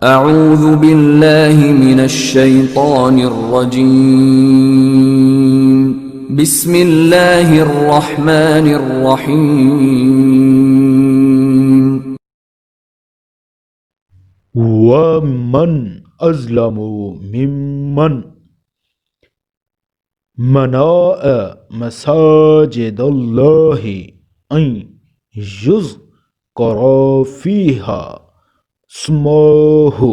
اعوذ باللہ من الشیطان الرجیم بسم اللہ الرحمن الرحیم وَمَنْ أَظْلَمُ مِمَّنْ مَنَعَ مَسَاجِدَ اللَّهِ أَنْ يُذْكَرَ فِيهَا اسْمُهُ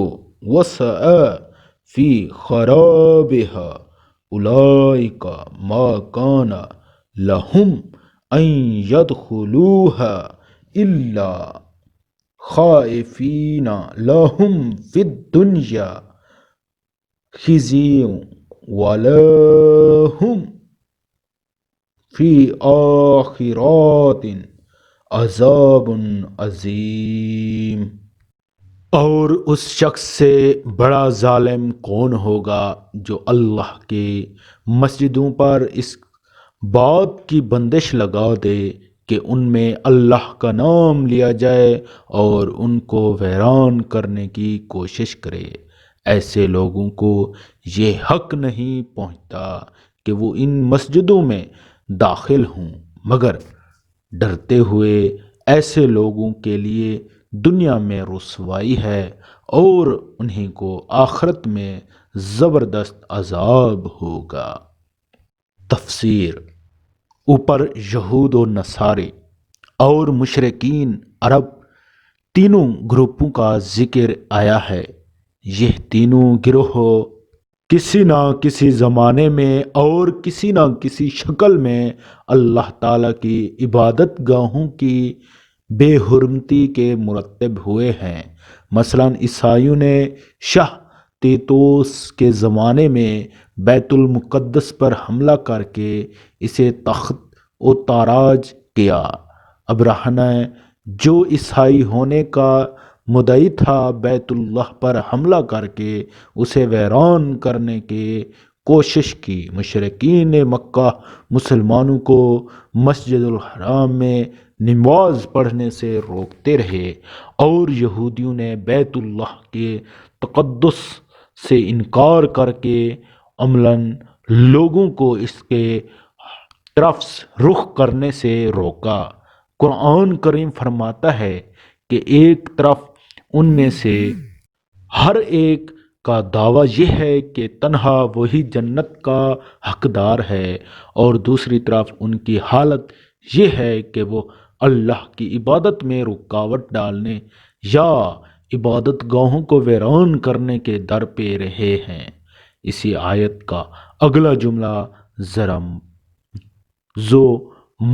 وَسَعَى فِي خَرَابِهَا أُولَئِكَ مَا كَانَ لَهُمْ أَنْ يَدْخُلُوهَا إِلَّا خائفین لہم فی الدنیا خزی ولہم فی آخرات عذاب عظیم۔ اور اس شخص سے بڑا ظالم کون ہوگا جو اللہ کے مسجدوں پر اس بات کی بندش لگا دے کہ ان میں اللہ کا نام لیا جائے اور ان کو ویران کرنے کی کوشش کرے۔ ایسے لوگوں کو یہ حق نہیں پہنچتا کہ وہ ان مسجدوں میں داخل ہوں، مگر ڈرتے ہوئے ایسے لوگوں کے لیے دنیا میں رسوائی ہے اور انہیں کو آخرت میں زبردست عذاب ہوگا۔ تفسیر۔ اوپر یہود و نصارے اور مشرکین عرب تینوں گروپوں کا ذکر آیا ہے۔ یہ تینوں گروہ کسی نہ کسی زمانے میں اور کسی نہ کسی شکل میں اللہ تعالیٰ کی عبادت گاہوں کی بے حرمتی کے مرتب ہوئے ہیں۔ مثلا عیسائیوں نے شاہ تیتوس کے زمانے میں بیت المقدس پر حملہ کر کے اسے تخت و تاراج کیا۔ ابرہہ نے جو عیسائی ہونے کا مدعی تھا بیت اللہ پر حملہ کر کے اسے ویران کرنے کی کوشش کی۔ مشرکین مکہ مسلمانوں کو مسجد الحرام میں نماز پڑھنے سے روکتے رہے اور یہودیوں نے بیت اللہ کے تقدس سے انکار کر کے عملاً لوگوں کو اس کے طرف رخ کرنے سے روکا۔ قرآن کریم فرماتا ہے کہ ایک طرف ان میں سے ہر ایک کا دعویٰ یہ ہے کہ تنہا وہی جنت کا حقدار ہے، اور دوسری طرف ان کی حالت یہ ہے کہ وہ اللہ کی عبادت میں رکاوٹ ڈالنے یا عبادت گاہوں کو ویران کرنے کے در پہ رہے ہیں۔ اسی آیت کا اگلا جملہ ذرا ذو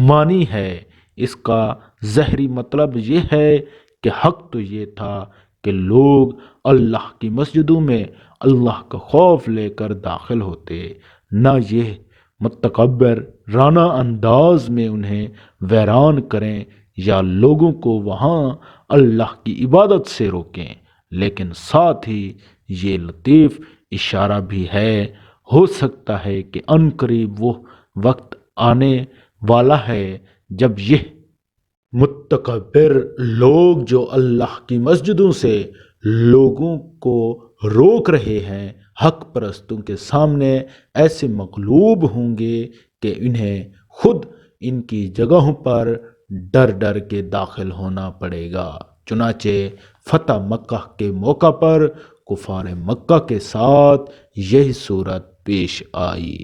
معنی ہے۔ اس کا ظاہری مطلب یہ ہے کہ حق تو یہ تھا کہ لوگ اللہ کی مسجدوں میں اللہ کا خوف لے کر داخل ہوتے، نہ یہ متکبرانہ انداز میں انہیں ویران کریں یا لوگوں کو وہاں اللہ کی عبادت سے روکیں۔ لیکن ساتھ ہی یہ لطیف اشارہ بھی ہے، ہو سکتا ہے کہ عن قریب وہ وقت آنے والا ہے جب یہ متکبر لوگ جو اللہ کی مسجدوں سے لوگوں کو روک رہے ہیں، حق پرستوں کے سامنے ایسے مغلوب ہوں گے کہ انہیں خود ان کی جگہوں پر ڈر ڈر کے داخل ہونا پڑے گا۔ چنانچہ فتح مکہ کے موقع پر کفار مکہ کے ساتھ یہی صورت پیش آئی۔